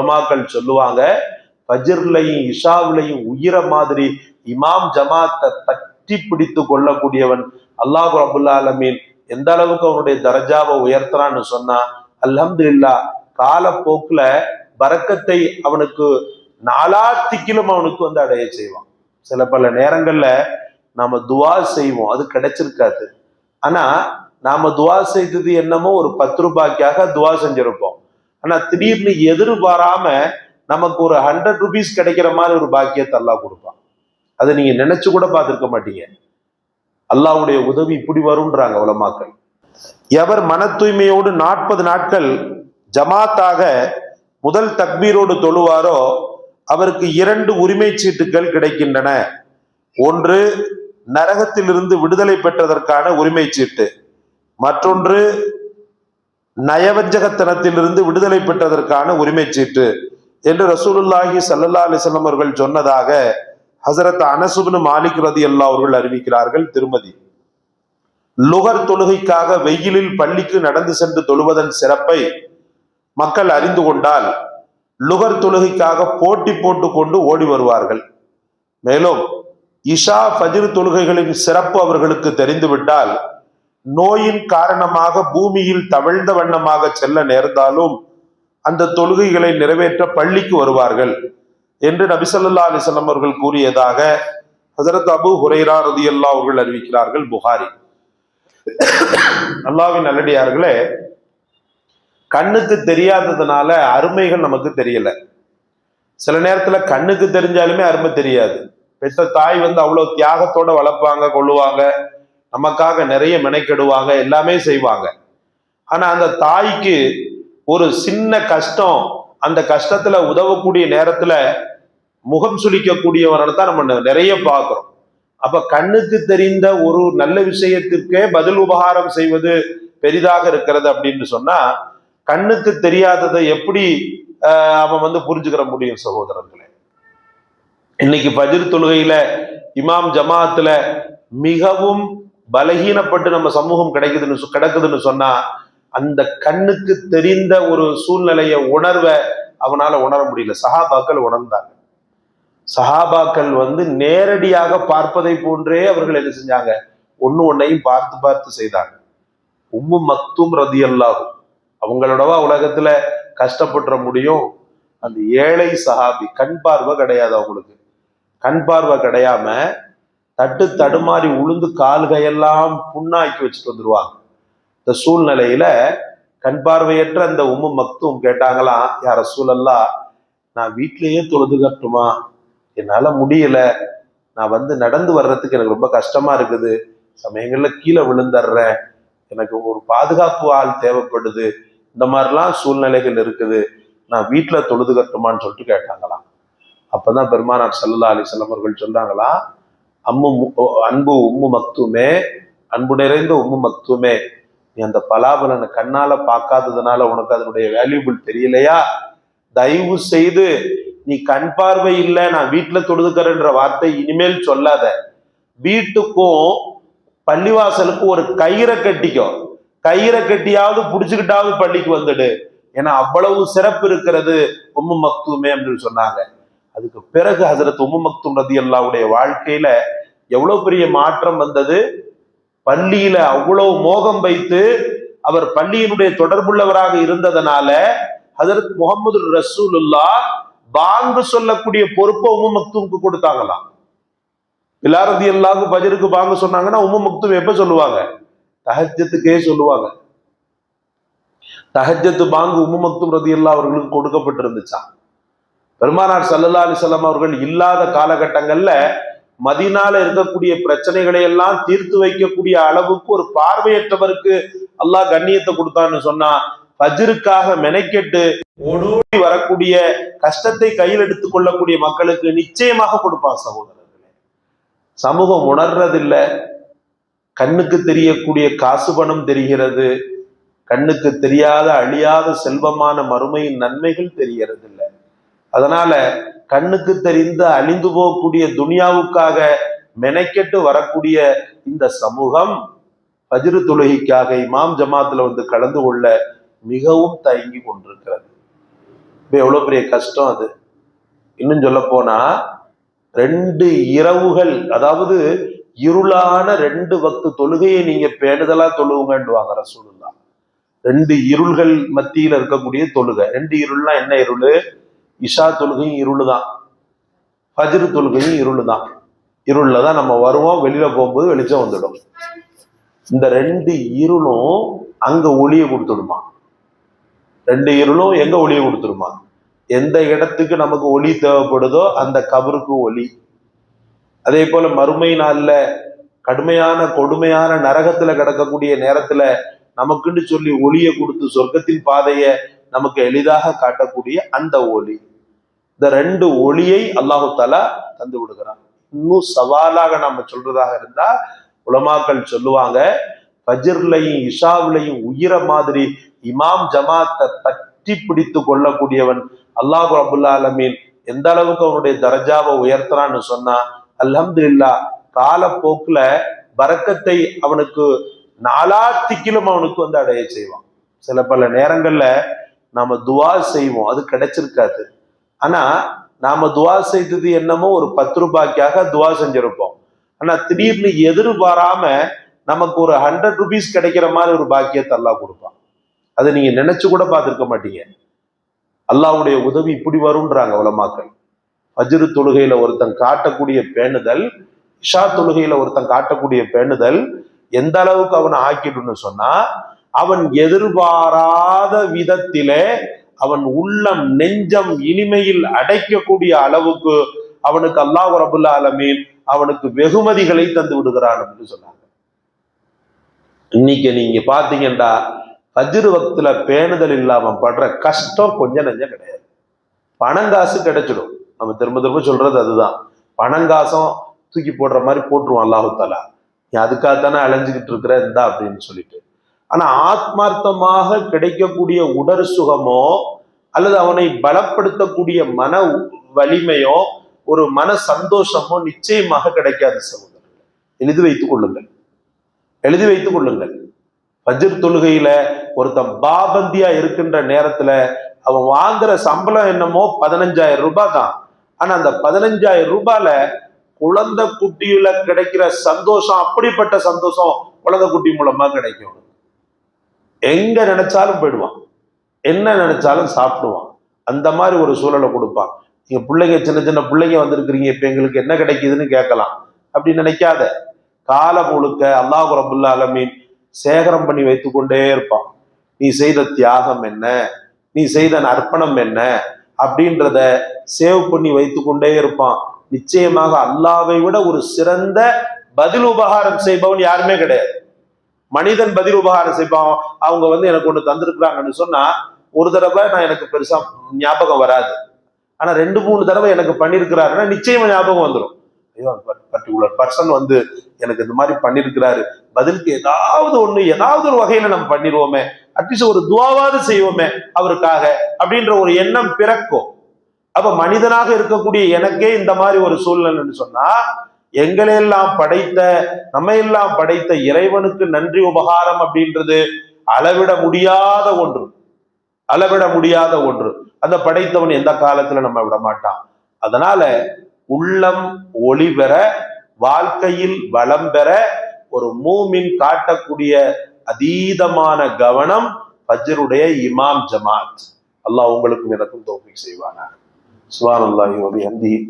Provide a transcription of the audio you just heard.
உலமாக்கள் சொல்லுவாங்க, ஃபஜ்ர்லையும் இஷாவிலையும் உயிரை மாதிரி இமாம் ஜமாத்தை பற்றி பிடித்து கொள்ளக்கூடியவன் அல்லாஹ் ரப்புல் ஆலமீன் எந்த அளவுக்கு அவனுடைய தரஜாவை உயர்த்துறான்னு சொன்னா, அல்ஹம்துலில்லாஹ் காலப்போக்குல பரக்கத்தை அவனுக்கு நாலாத்திக்கிலும் அவனுக்கு அடைய செய்வான். சில பல நேரங்கள்ல நாம துவா செய்வோம், அது கிடைச்சிருக்காது. ஆனா நாம துவா செய்தது என்னமோ ஒரு 10 ரூபாய்க்காக துவா செஞ்சிருப்போம். ஆனா திடீர்னு எதிர்பாராம நமக்கு ஒரு 100 ரூபீஸ் கிடைக்கிற மாதிரி ஒரு பாக்கியத்தை அல்லாஹ் கொடுப்பான். அதை நீங்க நினைச்சு கூட பார்த்திருக்க மாட்டீங்க. அல்லாஹ்வுடைய உதவி இப்படி வரும்ன்றாங்க உலமாக்கள். எவர் மன தூய்மையோடு 40 நாட்கள் ஜமாத்தாக முதல் தக்பீரோடு தொழுவாரோ அவருக்கு 2 உரிமை சீட்டுகள் கிடைக்கின்றன. ஒன்று நரகத்திலிருந்து விடுதலை பெற்றதற்கான உரிமை சீட்டு, மற்றொன்று நயவஞ்சகத்தனத்திலிருந்து விடுதலை பெற்றதற்கான உரிமை சீட்டு என்று ரசூலுல்லாஹி ஸல்லல்லாஹு அலைஹி வஸல்லம் அவர்கள் சொன்னதாக ஹஸரத் அனஸ் இப்னு மாலிக் ரலியல்லாஹு அவர்கள் அறிவிக்கிறார்கள். திருமதி லுகர் தொழுகைக்காக வெயிலில் பள்ளிக்கு நடந்து சென்று தொழுவதன் சிறப்பை மக்கள் அறிந்து கொண்டால் லுகர் தொழுகைக்காக போட்டி போட்டு கொண்டு ஓடி வருவார்கள். மேலும் இஷா ஃபஜ்ர் தொழுகைகளின் சிறப்பு அவர்களுக்கு தெரிந்துவிட்டால் நோயின் காரணமாக பூமியில் தவழ்ந்த வண்ணமாக செல்ல நேர்ந்தாலும் அந்த தொழுகைகளை நிறைவேற்ற பள்ளிக்கு வருவார்கள் என்று நபி ஸல்லல்லாஹு அலைஹி வஸல்லம் அவர்கள் கூறியதாக ஹஸரத் அபூ ஹுரைரா ரலியல்லாஹு அவர்கள் அறிவிக்கிறார்கள், புகாரி. அல்லாஹ்வின் நல்லடியார்களே, கண்ணுக்கு தெரியாததுனால அருமைகள் நமக்கு தெரியல. சில நேரத்துல கண்ணுக்கு தெரிஞ்சாலுமே அருமை தெரியாது. பெற்ற தாய் அவ்வளவு தியாகத்தோட வளர்ப்பாங்க, கொள்ளுவாங்க, நமக்காக நிறைய மெனக்கெடுவாங்க, எல்லாமே செய்வாங்க. ஆனா அந்த தாய்க்கு ஒரு சின்ன கஷ்டம், அந்த கஷ்டத்துல உதவக்கூடிய நேரத்துல முகம் சுளிக்கக்கூடியவரை தான் நம்ம நிறைய பார்க்கிறோம். அப்ப கண்ணுக்கு தெரிந்த ஒரு நல்ல விஷயத்திற்கே பதில் உபகாரம் செய்வது பெரிதாக இருக்கிறது அப்படின்னு சொன்னா, கண்ணுக்கு தெரியாததை எப்படி அவன் புரிஞ்சுக்கிற முடியும் சகோதரர்களே? இன்னைக்கு ஃபஜ்ர் தொழுகையில இமாம் ஜமாத்துல மிகவும் பலகீனப்பட்டு நம்ம சமூகம் கிடக்குதுன்னு சொன்னா, அந்த கண்ணுக்கு தெரிந்த ஒரு சூழ்நிலைய உணர்வை அவனால உணர முடியல. சஹாபாக்கள் உணர்ந்தாங்க. சஹாபாக்கள் நேரடியாக பார்ப்பதை போன்றே அவர்கள் என்ன செஞ்சாங்க, ஒன்னையும் பார்த்து பார்த்து செய்தாங்க. உம்மு மக்தூம் ரலியல்லாஹு அவங்களோடவா உலகத்துல கஷ்டப்பட்டுற முடியும்? அந்த ஏழை சஹாபி, கண் பார்வை கிடையாது அவங்களுக்கு. கண் பார்வை கிடையாம தட்டு தடுமாறி உளுந்து கால்கையெல்லாம் புண்ணாக்கி வச்சுட்டு வந்துருவாங்க. இந்த சூழ்நிலையில கண் பார்வையற்ற அந்த உம்மு மக்தூம் கேட்டாங்களாம், யா ரசூலல்லாஹ், நான் வீட்டிலேயே தொழுதுகட்டுமா? என்னால முடியல, நான் நடந்து வர்றதுக்கு எனக்கு ரொம்ப கஷ்டமா இருக்குது, சமயங்கள்ல கீழே விழுந்துடுறேன், எனக்கு ஒரு பாதுகாப்பு ஆள் தேவைப்படுது, இந்த மாதிரிலாம் சூழ்நிலைகள் இருக்குது, நான் வீட்டுல தொழுதுகட்டுமான்னு சொல்லிட்டு கேட்டாங்களாம். அப்பதான் பெருமானார் ஸல்லல்லாஹு அலைஹி வஸல்லம் அவர்கள் சொன்னாங்களா, அன்பு உம்மு மக்தூமே, அன்பு நிறைந்த உம்மு மக்தூமே, நீ அந்த பலாபலனை கண்ணால பார்க்காததுனால உனக்கு அதனுடைய வேல்யூபிள் தெரியலையா? தயவு செய்து நீ கண் பார்வை இல்லை, நான் வீட்டுல தொழுதுக்கிறேன்ற வார்த்தை இனிமேல் சொல்லாத. வீட்டுக்கும் பள்ளிவாசலுக்கும் ஒரு கயிறை கட்டிக்கோ, கயிறை கட்டியாவது புடிச்சுக்கிட்டாவது பள்ளிக்கு வந்துடு, ஏன்னா அவ்வளவு சிறப்பு இருக்கிறது உம்மு மக்தூமே அப்படின்னு சொன்னாங்க. அதுக்கு பிறகு ஹஸரத் உம்மு மக்தூம் ரலியல்லாஹுடைய வாழ்க்கையில எவ்வளவு பெரிய மாற்றம் வந்தது. பள்ளியில அவ்வளவு மோகம் வைத்து அவர் பள்ளியினுடைய தொடர்புள்ளவராக இருந்ததனால ஹஸரத் முஹம்மது ரசூலுல்லாஹ் பாங்கு சொல்லக்கூடிய பொறுப்பை உம்மு மக்தூமுக்கு கொடுத்தாங்களாம். பிலால் ரலியல்லாஹு ஃபஜ்ருக்கு பாங்கு சொன்னாங்கன்னா உம்மு மக்தூம் எப்ப சொல்லுவாங்க? தஹஜ்ஜத்துக்கே சொல்லுவாங்க. தஹஜ்ஜத் பாங்கு உம்மு மக்தூம் ரலியல்லாஹு அவர்களுக்கு கொடுக்கப்பட்டிருந்துச்சாம். பெருமானார் ஸல்லல்லாஹு அலைஹி வஸல்லம் அவர்கள் இல்லாத காலகட்டங்கள்ல மதீனால இருக்கக்கூடிய பிரச்சனைகளை எல்லாம் தீர்த்து வைக்கக்கூடிய அளவுக்கு ஒரு பார்வையற்றவருக்கு அல்லாஹ் கண்ணியத்தை கொடுத்தான்னு சொன்னா, ஃபஜ்ருக்காக மெனக்கெட்டு ஓடோடி வரக்கூடிய கஷ்டத்தை கையில் எடுத்துக் கொள்ளக்கூடிய மக்களுக்கு நிச்சயமாக கொடுப்பான். சகோதரர்களே, சமூகம் உணர்றதில்லை. கண்ணுக்கு தெரியக்கூடிய காசு பணம் தெரிகிறது, கண்ணுக்கு தெரியாத அழியாத செல்வமான மறுமையின் நன்மைகள் தெரிகிறது இல்லை. அதனால கண்ணுக்கு தெரிந்த அழிந்து போகக்கூடிய துனியாவுக்காக மெனக்கெட்டு வரக்கூடிய இந்த சமூகம் ஃபஜ்ர் தொழுகைக்காக இமாம் ஜமாத்துல கலந்து கொள்ள மிகவும் தயங்கி கொண்டிருக்கிறது. இப்ப எவ்வளவு பெரிய கஷ்டம் அது. இன்னும் சொல்ல போனா 2 இரவுகள், அதாவது இருளான 2 வக்து தொழுகையை நீங்க பேணுதலா தொழுவுங்கன்னுவாங்க ரசூலுல்லாஹ். 2 இருள்கள் மத்தியில இருக்கக்கூடிய தொழுகை. 2 இருள்னா என்ன இருள்? இஷா தொழுகையும் இருள் தான், ஃபஜ்ர் தொழுகையும் இருள் தான். இருள்ல தான் நம்ம வருவோம், வெளியில போகும்போது வெளிச்சம் வந்துடும். இந்த 2 இருளும் அங்க ஒளியை கொடுத்துடுமா. 2 இருளும் எங்க ஒளியை கொடுத்துடுமா? எந்த இடத்துக்கு நமக்கு ஒளி தேவைப்படுதோ அந்த கபருக்கு ஒளி. அதே போல மறுமை நாள்ல கடுமையான கொடுமையான நரகத்துல கிடக்கக்கூடிய நேரத்துல நமக்குன்னு சொல்லி ஒளியை கொடுத்து சொர்க்கத்தின் பாதையை நமக்கு எளிதாக காட்டக்கூடிய அந்த ஒளி. இந்த 2 ஒளியை அல்லாஹு தஆலா தந்து விடுகிறான். இன்னும் சவாலாக நம்ம சொல்றதாக இருந்தா உலமாக்கள் சொல்லுவாங்க, ஃபஜ்ர்லையும் இஷாவிலையும் உயிர மாதிரி இமாம் ஜமாத்தை பற்றி பிடித்து கொள்ளக்கூடியவன் அல்லாஹ் ரப்புல் ஆலமீன் எந்த அளவுக்கு அவனுடைய தரஜாவை உயர்த்துறான்னு சொன்னா, அல்ஹம்துலில்லாஹ் காலப்போக்குல பரக்கத்தை அவனுக்கு நாலாத்திக்கிலும் அவனுக்கு அடைய செய்வான். சில பல நேரங்கள்ல நாம துவா செய்வோம், அது கிடைச்சிருக்காது. ஆனா நாம துவா செய்தது என்னமோ ஒரு 10 ரூபாய்க்காக துவா செஞ்சிருப்போம். ஆனா திடீர்னு எதிர்பாராம நமக்கு ஒரு 100 ருபீஸ் கிடைக்கிற மாதிரி ஒரு பாக்கியத்தை அல்லாஹ் கொடுப்பான். அதை நீங்க நினைச்சு கூட பார்த்திருக்க மாட்டீங்க. அல்லாஹ்வுடைய உதவி இப்படி வரும்ன்றாங்க உலமாக்கள். ஃபஜ்ர் தொழுகையில ஒருத்தன் காட்டக்கூடிய பேணுதல், இஷா தொழுகையில ஒருத்தன் காட்டக்கூடிய பேணுதல் எந்த அளவுக்கு அவனை ஆக்கிடுன்னு சொன்னா, அவன் எதிர்பாராத விதத்திலே அவன் உள்ளம் நெஞ்சம் இனிமையில் அடைக்கக்கூடிய அளவுக்கு அவனுக்கு அல்லாஹ் ரப்புல் ஆலமீன் அவனுக்கு வெகுமதிகளை தந்து விடுகிறான் அப்படின்னு சொன்னாங்க. இன்னைக்கு நீங்க பாத்தீங்கன்னா ஃபஜ்ர் வக்துல பேணுதல் இல்லாம படுற கஷ்டம் கொஞ்சம் நெஞ்சம் கிடையாது. பணங்காசு கிடைச்சிடும். நம்ம திரும்ப திரும்ப சொல்றது அதுதான். பணங்காசம் தூக்கி போடுற மாதிரி போட்டுருவான் அல்லாஹு தஆலா. நீ அதுக்காகத்தானே அலைஞ்சுக்கிட்டு இருக்கிற இந்தா அப்படின்னு சொல்லிட்டு. ஆனா ஆத்மார்த்தமாக கிடைக்கக்கூடிய உடற் சுகமோ அல்லது அவனை பலப்படுத்தக்கூடிய மன வலிமையோ ஒரு மன சந்தோஷமோ நிச்சயமாக கிடைக்காது சகோதரர்கள். எழுதி வைத்துக் கொள்ளுங்கள், எழுதி வைத்துக் கொள்ளுங்கள். ஃபஜ்ர் தொழுகையில ஒருத்தன் பாபந்தியா இருக்கின்ற நேரத்துல அவன் வாங்குற சம்பளம் என்னமோ 15,000 ரூபாய் தான். ஆனா அந்த 15,000 ரூபாயில குழந்தை குட்டியில கிடைக்கிற சந்தோஷம், அப்படிப்பட்ட சந்தோஷம் குழந்தை குட்டி மூலமா கிடைக்கும். எங்க நினைச்சாலும் போயிடுவான், என்ன நினைச்சாலும் சாப்பிடுவான். அந்த மாதிரி ஒரு சூழலை கொடுப்பான். நீங்க பிள்ளைங்க சின்ன சின்ன பிள்ளைங்க வந்திருக்கிறீங்க, இப்ப எங்களுக்கு என்ன கிடைக்குதுன்னு கேட்கலாம். அப்படி நினைக்காத. காலம் முழுக்க அல்லாஹ் ரப்புல் ஆலமீன் சேகரம் பண்ணி வைத்துக் கொண்டே இருப்பான். நீ செய்த தியாகம் என்ன, நீ செய்த அர்ப்பணம் என்ன அப்படின்றத சேவ் பண்ணி வைத்துக் கொண்டே இருப்பான். நிச்சயமாக அல்லாவை விட ஒரு சிறந்த பதில் உபகாரம் செய்பவன் யாருமே கிடையாது. மனிதன் பதில் உபகாரம் செய்வான். அவங்க எனக்கு ஒண்ணு தந்திருக்கிறாங்கன்னு சொன்னா ஒரு தடவை நான் எனக்கு பெருசா ஞாபகம் வராது. ஆனா 2-3 தடவை எனக்கு பண்ணிருக்கிறாருன்னா நிச்சயமா ஞாபகம் வந்துடும். பர்டிகுலர் பர்சன் எனக்கு இந்த மாதிரி பண்ணிருக்கிறாரு, பதிலுக்கு ஏதாவது ஒரு வகையில நம்ம பண்ணிடுவோமே, அட்லீஸ்ட் ஒரு துவாவாவது செய்வோமே அவருக்காக அப்படின்ற ஒரு எண்ணம் பிறக்கும். அப்ப மனிதனாக இருக்கக்கூடிய எனக்கே இந்த மாதிரி ஒரு சூழ்நிலைன்னு சொன்னா, எங்களையெல்லாம் படைத்த நம்மையெல்லாம் படைத்த இறைவனுக்கு நன்றி உபகாரம் அப்படின்றது அளவிட முடியாத ஒன்று, அளவிட முடியாத ஒன்று. அந்த படைத்தவன் எந்த காலத்துல நம்ம விட மாட்டான். அதனால உள்ளம் ஒளி பெற, வாழ்க்கையில் வளம் பெற ஒரு மூமின் காட்டக்கூடிய அதீதமான கவனம் ஃபஜ்ருடைய இமாம் ஜமாத். அல்லாஹ் உங்களுக்கும் எனக்கும் தௌஃபீக் செய்வானா. சுப்ஹானல்லாஹி வ பிஹம்திஹி.